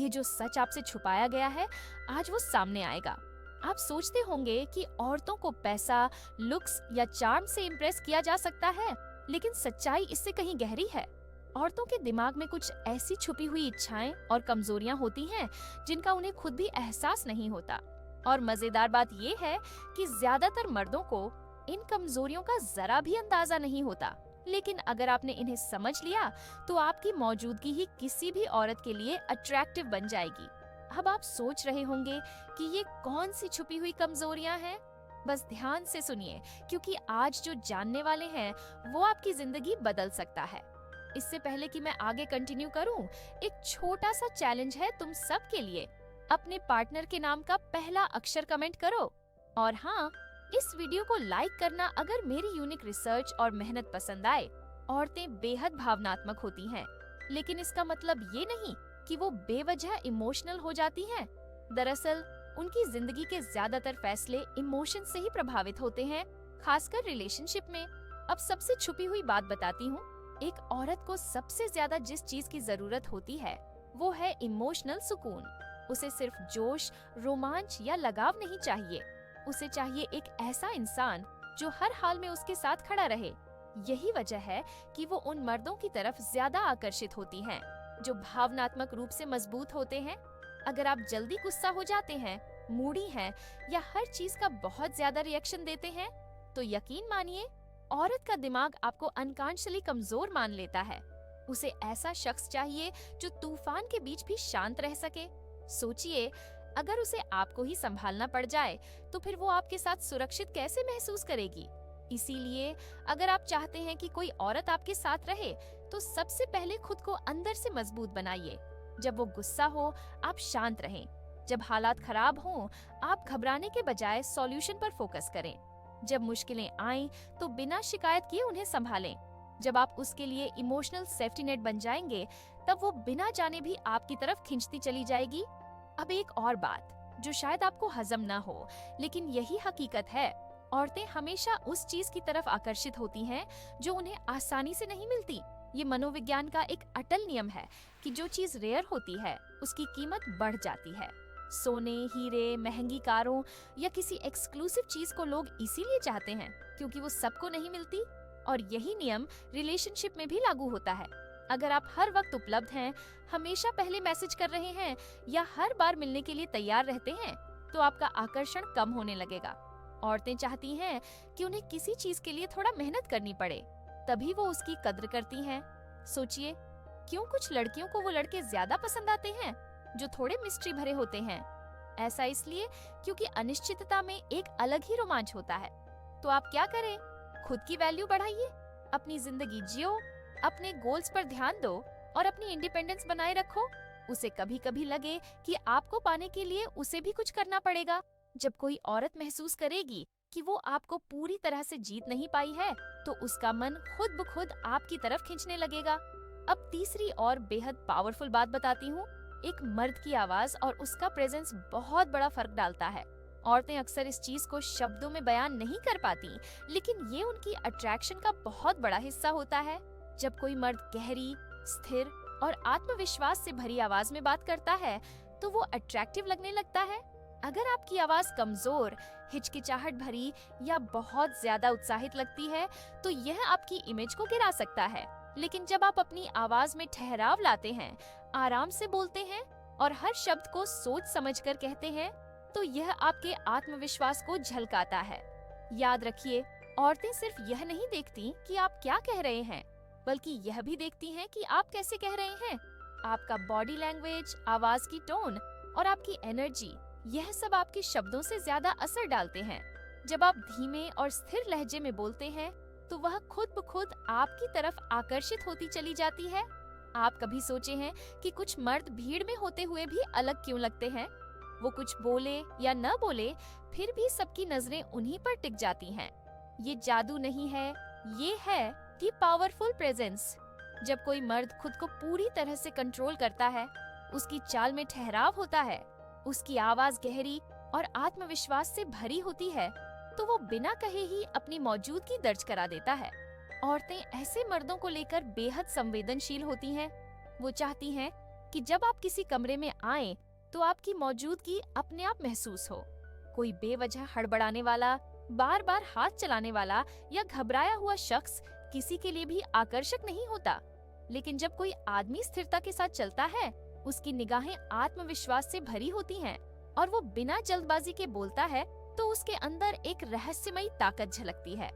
ये जो सच आपसे छुपाया गया है, आज वो सामने आएगा। आप सोचते होंगे कि औरतों को पैसा, लुक्स या चार्म से इम्प्रेस किया जा सकता है, लेकिन सच्चाई इससे कहीं गहरी है। औरतों के दिमाग में कुछ ऐसी छुपी हुई इच्छाएं और कमजोरियां होती हैं जिनका उन्हें खुद भी एहसास नहीं होता। और मजेदार बात ये है कि ज्यादातर मर्दों को इन कमजोरियों का जरा भी अंदाजा नहीं होता। लेकिन अगर आपने इन्हें समझ लिया तो आपकी मौजूदगी ही किसी भी औरत के लिए अट्रैक्टिव बन जाएगी। अब आप सोच रहे होंगे कि ये कौन सी छुपी हुई कमजोरियां हैं। बस ध्यान से सुनिए, क्योंकि आज जो जानने वाले हैं वो आपकी जिंदगी बदल सकता है। इससे पहले कि मैं आगे कंटिन्यू करूं, एक छोटा सा चैलेंज है तुम सब के लिए। अपने पार्टनर के नाम का पहला अक्षर कमेंट करो। और हाँ, इस वीडियो को लाइक करना अगर मेरी यूनिक रिसर्च और मेहनत पसंद आए। औरतें बेहद भावनात्मक होती हैं, लेकिन इसका मतलब ये नहीं कि वो बेवजह इमोशनल हो जाती हैं। दरअसल उनकी जिंदगी के ज्यादातर फैसले इमोशन से ही प्रभावित होते हैं, खासकर रिलेशनशिप में। अब सबसे छुपी हुई बात बताती हूँ। एक औरत को सबसे ज्यादा जिस चीज की जरूरत होती है वो है इमोशनल सुकून। उसे सिर्फ जोश, रोमांच या लगाव नहीं चाहिए। उसे चाहिए एक ऐसा इंसान जो हर हाल में उसके साथ खड़ा रहे। यही वजह है कि वो उन मर्दों की तरफ ज्यादा आकर्षित होती हैं जो भावनात्मक रूप से मजबूत होते हैं। अगर आप जल्दी गुस्सा हो जाते हैं, मूडी हैं या हर चीज का बहुत ज्यादा रिएक्शन देते हैं, तो यकीन मानिए औरत का दिमाग आपको अनकॉन्शियसली कमजोर मान लेता है। उसे ऐसा शख्स चाहिए जो तूफान के बीच भी शांत रह सके। सोचिए, अगर उसे आपको ही संभालना पड़ जाए तो फिर वो आपके साथ सुरक्षित कैसे महसूस करेगी। इसीलिए अगर आप चाहते हैं कि कोई औरत आपके साथ रहे तो सबसे पहले खुद को अंदर से मजबूत बनाइए। जब वो गुस्सा हो, आप शांत रहें। जब हालात खराब हों, आप घबराने के बजाय सॉल्यूशन पर फोकस करें। जब मुश्किलें आएं तो बिना शिकायत किए उन्हें संभालें। जब आप उसके लिए इमोशनल सेफ्टी नेट बन जाएंगे, तब वो बिना जाने भी आपकी तरफ खींचती चली जाएगी। अब एक और बात जो शायद आपको हजम ना हो, लेकिन यही हकीकत है। औरतें हमेशा उस चीज की तरफ आकर्षित होती हैं जो उन्हें आसानी से नहीं मिलती। ये मनोविज्ञान का एक अटल नियम है कि जो चीज रेयर होती है उसकी कीमत बढ़ जाती है। सोने, हीरे, महंगी कारों या किसी एक्सक्लूसिव चीज को लोग इसीलिए चाहते हैं क्योंकि वो सबको नहीं मिलती। और यही नियम रिलेशनशिप में भी लागू होता है। अगर आप हर वक्त उपलब्ध हैं, हमेशा पहले मैसेज कर रहे हैं या हर बार मिलने के लिए तैयार रहते हैं, तो आपका आकर्षण कम होने लगेगा। औरतें चाहती हैं कि उन्हें किसी चीज के लिए थोड़ा मेहनत करनी पड़े, तभी वो उसकी कद्र करती हैं। सोचिए, क्यों कुछ लड़कियों को वो लड़के ज्यादा पसंद आते हैं जो थोड़े मिस्ट्री भरे होते हैं? ऐसा इसलिए क्योंकि अनिश्चितता में एक अलग ही रोमांच होता है। तो आप क्या करें? खुद की वैल्यू बढ़ाइए, अपनी जिंदगी जियो, अपने गोल्स पर ध्यान दो और अपनी इंडिपेंडेंस बनाए रखो। उसे कभी कभी लगे कि आपको पाने के लिए उसे भी कुछ करना पड़ेगा। जब कोई औरत महसूस करेगी कि वो आपको पूरी तरह से जीत नहीं पाई है, तो उसका मन खुद ब खुद आपकी तरफ खींचने लगेगा। अब तीसरी और बेहद पावरफुल बात बताती हूँ। एक मर्द की आवाज और उसका प्रेजेंस बहुत बड़ा फर्क डालता है। औरतें अक्सर इस चीज को शब्दों में बयान नहीं कर पाती, लेकिन ये उनकी अट्रैक्शन का बहुत बड़ा हिस्सा होता है। जब कोई मर्द गहरी, स्थिर और आत्मविश्वास से भरी आवाज में बात करता है, तो वो अट्रैक्टिव लगने लगता है। अगर आपकी आवाज कमजोर, हिचकिचाहट भरी या बहुत ज्यादा उत्साहित लगती है, तो यह आपकी इमेज को गिरा सकता है। लेकिन जब आप अपनी आवाज में ठहराव लाते हैं, आराम से बोलते हैं और हर शब्द को सोच समझकर कहते हैं, तो यह आपके आत्मविश्वास को झलकाता है। याद रखिए, औरतें सिर्फ यह नहीं देखती कि आप क्या कह रहे हैं, बल्कि यह भी देखती हैं कि आप कैसे कह रहे हैं। आपका बॉडी लैंग्वेज, आवाज की टोन और आपकी एनर्जी, यह सब आपके शब्दों से ज्यादा असर डालते हैं। जब आप धीमे और स्थिर लहजे में बोलते हैं, तो वह खुद ब खुद आपकी तरफ आकर्षित होती चली जाती है। आप कभी सोचे हैं कि कुछ मर्द भीड़ में होते हुए भी अलग क्यों लगते हैं? वो कुछ बोले या न बोले, फिर भी सबकी नजरें उन्हीं पर टिक जाती हैं। ये जादू नहीं है, ये है कि पावरफुल प्रेजेंस। जब कोई मर्द खुद को पूरी तरह से कंट्रोल करता है, उसकी चाल में ठहराव होता है, उसकी आवाज गहरी और आत्मविश्वास से भरी होती है, तो वो बिना कहे ही अपनी मौजूदगी दर्ज करा देता है। औरतें ऐसे मर्दों को लेकर बेहद संवेदनशील होती हैं। वो चाहती हैं कि जब आप किसी कमरे में आए तो आपकी मौजूदगी अपने आप महसूस हो। कोई बेवजह हड़बड़ाने वाला, बार बार हाथ चलाने वाला या घबराया हुआ शख्स किसी के लिए भी आकर्षक नहीं होता। लेकिन जब कोई आदमी स्थिरता के साथ चलता है, उसकी निगाहें आत्मविश्वास से भरी होती हैं और वो बिना जल्दबाजी के बोलता है, तो उसके अंदर एक रहस्यमयी ताकत झलकती है।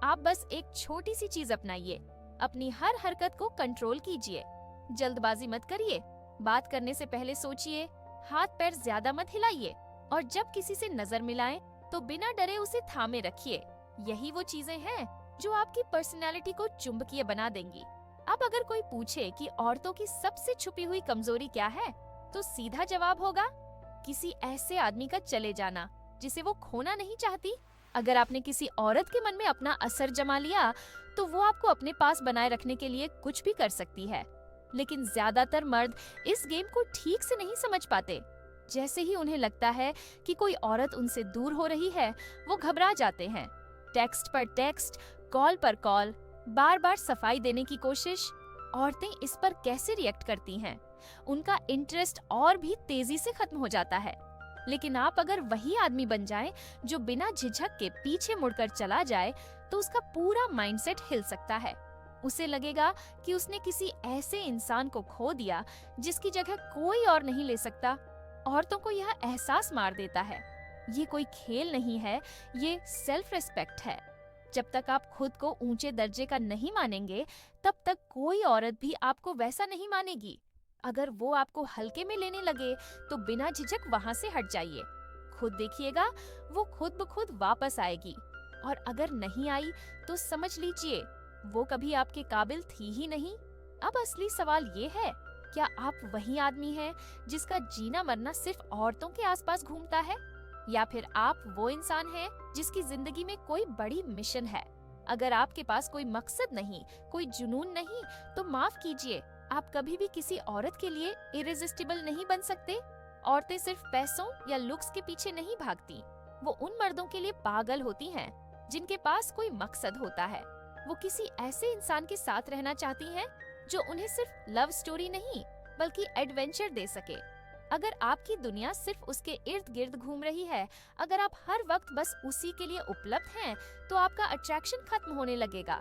आप बस एक छोटी सी चीज अपनाइए, अपनी हर हरकत को कंट्रोल कीजिए। जल्दबाजी मत करिए, बात करने से पहले सोचिए, हाथ पैर ज्यादा मत हिलाइए और जब किसी से नजर मिलाएं तो बिना डरे उसे थामे रखिए। यही वो चीजें हैं जो आपकी पर्सनैलिटी को चुंबकीय बना देंगी। अब अगर कोई पूछे कि औरतों की सबसे छुपी हुई कमजोरी क्या है, तो सीधा जवाब होगा किसी ऐसे आदमी का चले जाना जिसे वो खोना नहीं चाहती। अगर आपने किसी औरत के मन में अपना असर जमा लिया, तो वो आपको अपने पास बनाए रखने के लिए कुछ भी कर सकती है। लेकिन ज्यादातर मर्द इस गेम को ठीक से नहीं समझ पाते। जैसे ही उन्हें लगता है कि कोई औरत उनसे दूर हो रही है, वो घबरा जाते हैं। टेक्स्ट पर टेक्स्ट, कॉल पर कॉल, बार बार सफाई देने की कोशिश। औरतें इस पर कैसे रिएक्ट करती हैं? उनका इंटरेस्ट और भी तेजी से खत्म हो जाता है। लेकिन आप अगर वही आदमी बन जाएं जो बिना झिझक के पीछे मुड़कर चला जाए, तो उसका पूरा माइंडसेट हिल सकता है। उसे लगेगा कि उसने किसी ऐसे इंसान को खो दिया जिसकी जगह कोई और नहीं ले सकता। औरतों को यह एहसास मार देता है, ये कोई खेल नहीं है, ये सेल्फ रिस्पेक्ट है। जब तक आप खुद को ऊंचे दर्जे का नहीं मानेंगे, तब तक कोई औरत भी आपको वैसा नहीं मानेगी। अगर वो आपको हल्के में लेने लगे, तो बिना झिझक वहां से हट जाइए। खुद देखिएगा, वो खुद ब खुद वापस आएगी। और अगर नहीं आई, तो समझ लीजिए वो कभी आपके काबिल थी ही नहीं। अब असली सवाल ये है, क्या आप वही आदमी हैं जिसका जीना मरना सिर्फ औरतों के आसपास घूमता है, या फिर आप वो इंसान हैं जिसकी जिंदगी में कोई बड़ी मिशन है? अगर आपके पास कोई मकसद नहीं, कोई जुनून नहीं, तो माफ कीजिए, आप कभी भी किसी औरत के लिए इरेजिस्टिबल नहीं बन सकते। औरतें सिर्फ पैसों या लुक्स के पीछे नहीं भागती, वो उन मर्दों के लिए पागल होती हैं जिनके पास कोई मकसद होता है। वो किसी ऐसे इंसान के साथ रहना चाहती हैं जो उन्हें सिर्फ लव स्टोरी नहीं, बल्कि एडवेंचर दे सके। अगर आपकी दुनिया सिर्फ उसके इर्द गिर्द घूम रही है, अगर आप हर वक्त बस उसी के लिए उपलब्ध हैं, तो आपका अट्रैक्शन खत्म होने लगेगा।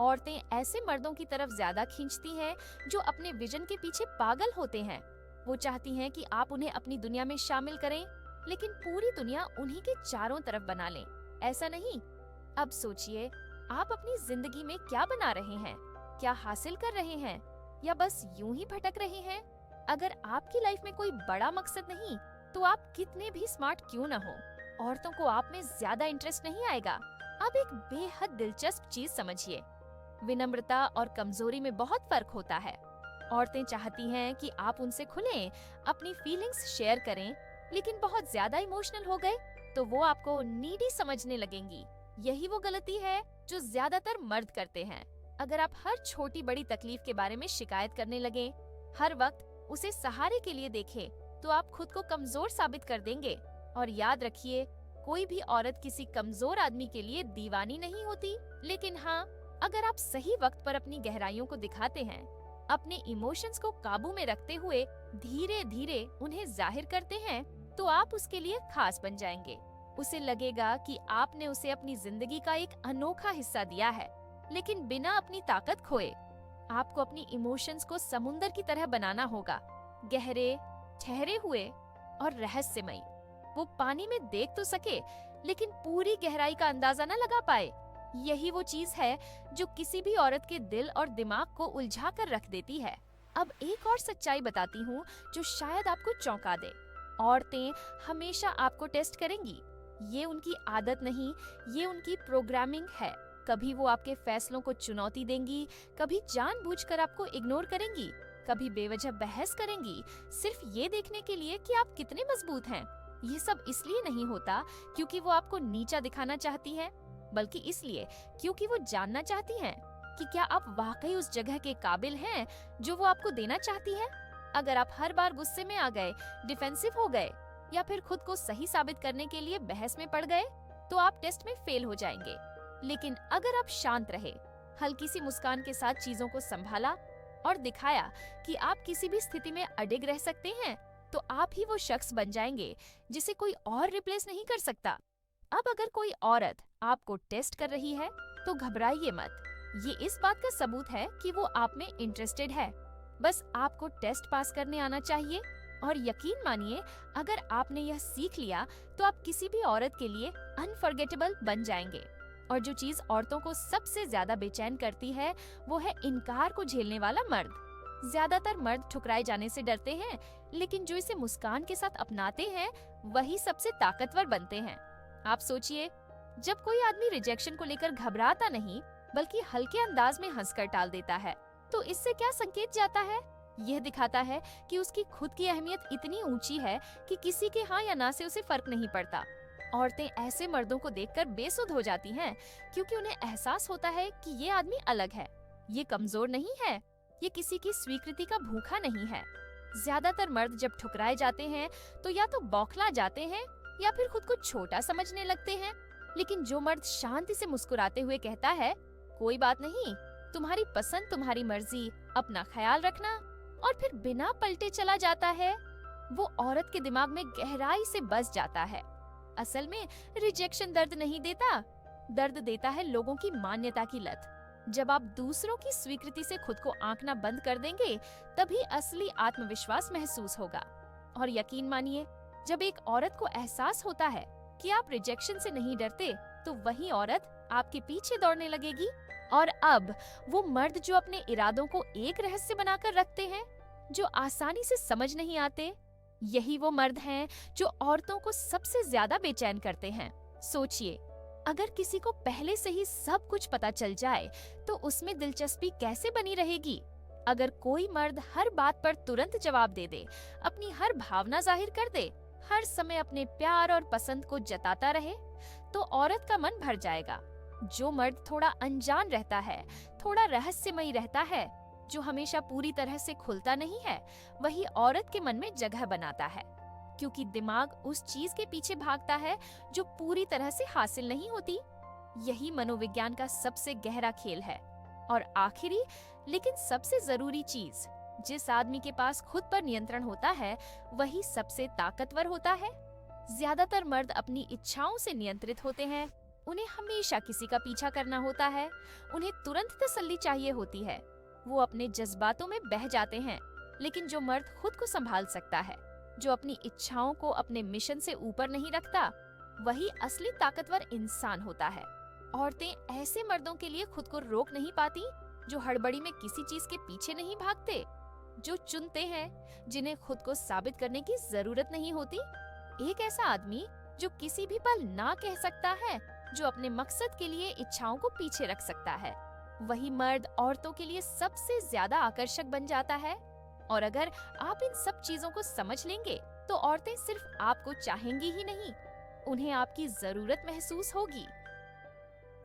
औरतें ऐसे मर्दों की तरफ ज्यादा खींचती हैं जो अपने विजन के पीछे पागल होते हैं। वो चाहती हैं कि आप उन्हें अपनी दुनिया में शामिल करें, लेकिन पूरी दुनिया उन्हीं के चारों तरफ बना लें। ऐसा नहीं। अब सोचिए, आप अपनी जिंदगी में क्या बना रहे हैं? क्या हासिल कर रहे हैं, या बस यूं ही भटक रहे हैं? अगर आपकी लाइफ में कोई बड़ा मकसद नहीं, तो आप कितने भी स्मार्ट क्यों न हो, औरतों को आप में ज्यादा इंटरेस्ट नहीं आएगा। अब एक बेहद दिलचस्प चीज समझिए, विनम्रता और कमजोरी में बहुत फर्क होता है। औरतें चाहती हैं कि आप उनसे खुलें, अपनी फीलिंग्स शेयर करें, लेकिन बहुत ज्यादा इमोशनल हो गए तो वो आपको नीडी समझने लगेंगी। यही वो गलती है जो ज्यादातर मर्द करते हैं। अगर आप हर छोटी बड़ी तकलीफ के बारे में शिकायत करने लगे, हर वक्त उसे सहारे के लिए देखें, तो आप खुद को कमजोर साबित कर देंगे। और याद रखिए, कोई भी औरत किसी कमजोर आदमी के लिए दीवानी नहीं होती। लेकिन हाँ, अगर आप सही वक्त पर अपनी गहराइयों को दिखाते हैं, अपने इमोशंस को काबू में रखते हुए धीरे धीरे उन्हें जाहिर करते हैं, तो आप उसके लिए खास बन जाएंगे। उसे लगेगा कि आपने उसे अपनी जिंदगी का एक अनोखा हिस्सा दिया है, लेकिन बिना अपनी ताकत खोए। आपको अपनी इमोशंस को समुंदर की तरह बनाना होगा, गहरे, ठहरे हुए और रहस्यमयी। वो पानी में देख तो सके, लेकिन पूरी गहराई का अंदाजा न लगा पाए। यही वो चीज है जो किसी भी औरत के दिल और दिमाग को उलझा कर रख देती है। अब एक और सच्चाई बताती हूँ जो शायद आपको चौंका दे। औरतें हमेशा आपको टेस्ट करेंगी। ये उनकी आदत नहीं, ये उनकी प्रोग्रामिंग है। कभी वो आपके फैसलों को चुनौती देंगी, कभी जानबूझकर आपको इग्नोर करेंगी, कभी बेवजह बहस करेंगी, सिर्फ ये देखने के लिए कि आप कितने मजबूत हैं। ये सब इसलिए नहीं होता क्योंकि वो आपको नीचा दिखाना चाहती हैं, बल्कि इसलिए क्योंकि वो जानना चाहती हैं कि क्या आप वाकई उस जगह के काबिल हैं जो वो आपको देना चाहती है। अगर आप हर बार गुस्से में आ गए, डिफेंसिव हो गए, या फिर खुद को सही साबित करने के लिए बहस में पड़ गए, तो आप टेस्ट में फेल हो जाएंगे। लेकिन अगर आप शांत रहे, हल्की सी मुस्कान के साथ चीजों को संभाला और दिखाया कि आप किसी भी स्थिति में अडिग रह सकते हैं, तो आप ही वो शख्स बन जाएंगे जिसे कोई और रिप्लेस नहीं कर सकता। अब अगर कोई औरत आपको टेस्ट कर रही है तो घबराइए मत। ये इस बात का सबूत है कि वो आप में इंटरेस्टेड है। बस आपको टेस्ट पास करने आना चाहिए और यकीन मानिए, अगर आपने यह सीख लिया तो आप किसी भी औरत के लिए अनफॉरगेटेबल बन जाएंगे। और जो चीज औरतों को सबसे ज्यादा बेचैन करती है वो है इनकार को झेलने वाला मर्द। ज्यादातर मर्द ठुकराए जाने से डरते हैं, लेकिन जो इसे मुस्कान के साथ अपनाते हैं वही सबसे ताकतवर बनते हैं। आप सोचिए, जब कोई आदमी रिजेक्शन को लेकर घबराता नहीं बल्कि हल्के अंदाज में हंसकर टाल देता है, तो इससे क्या संकेत जाता है? यह दिखाता है कि उसकी खुद की अहमियत इतनी ऊंची है कि किसी के हाँ या ना से उसे फर्क नहीं पड़ता। औरतें ऐसे मर्दों को देखकर बेसुध हो जाती हैं, क्योंकि उन्हें एहसास होता है कि ये आदमी अलग है, ये कमजोर नहीं है, ये किसी की स्वीकृति का भूखा नहीं है। ज्यादातर मर्द जब ठुकराए जाते हैं तो या तो बौखला जाते हैं या फिर खुद को छोटा समझने लगते हैं। लेकिन जो मर्द शांति से मुस्कुराते हुए कहता है, कोई बात नहीं, तुम्हारी पसंद तुम्हारी मर्जी, अपना ख्याल रखना, और फिर बिना पलटे चला जाता है, वो औरत के दिमाग में गहराई से बस जाता है। असल में रिजेक्शन दर्द नहीं देता, दर्द देता है लोगों की मान्यता की लत। जब आप दूसरों की स्वीकृति से खुद को आंकना बंद कर देंगे, तभी असली आत्मविश्वास महसूस होगा। और यकीन मानिए, जब एक औरत को एहसास होता है कि आप रिजेक्शन से नहीं डरते, तो वही औरत आपके पीछे दौड़ने लगेगी। और अब वो मर्द जो अपने इरादों को एक रहस्य बनाकर रखते हैं, जो आसानी से समझ नहीं आते, यही वो मर्द हैं जो औरतों को सबसे ज्यादा बेचैन करते हैं। सोचिए, अगर किसी को पहले से ही सब कुछ पता चल जाए तो उसमें दिलचस्पी कैसे बनी रहेगी? अगर कोई मर्द हर बात पर तुरंत जवाब दे दे, अपनी हर भावना जाहिर कर दे, हर समय अपने प्यार और पसंद को जताता रहे, तो औरत का मन भर जाएगा। जो मर्द थोड़ा अनजान रहता है, थोड़ा रहस्यमयी रहता है, जो हमेशा पूरी तरह से खुलता नहीं है, वही औरत के मन में जगह बनाता है, क्योंकि दिमाग उस चीज के पीछे भागता है जो पूरी तरह से हासिल नहीं होती। यही मनोविज्ञान का सबसे गहरा खेल है। और आखिरी लेकिन सबसे जरूरी चीज, जिस आदमी के पास खुद पर नियंत्रण होता है वही सबसे ताकतवर होता है। ज्यादातर मर्द अपनी इच्छाओं से नियंत्रित होते हैं, उन्हें हमेशा किसी का पीछा करना होता है, उन्हें तुरंत तसल्ली चाहिए होती है, वो अपने जज्बातों में बह जाते हैं। लेकिन जो मर्द खुद को संभाल सकता है, जो अपनी इच्छाओं को अपने मिशन से ऊपर नहीं रखता, वही असली ताकतवर इंसान होता है। औरतें ऐसे मर्दों के लिए खुद को रोक नहीं पाती जो हड़बड़ी में किसी चीज के पीछे नहीं भागते, जो चुनते हैं, जिन्हें खुद को साबित करने की जरूरत नहीं होती। एक ऐसा आदमी जो किसी भी पल ना कह सकता है, जो अपने मकसद के लिए इच्छाओं को पीछे रख सकता है, वही मर्द औरतों के लिए सबसे ज्यादा आकर्षक बन जाता है। और अगर आप इन सब चीजों को समझ लेंगे तो औरतें सिर्फ आपको चाहेंगी ही नहीं, उन्हें आपकी जरूरत महसूस होगी।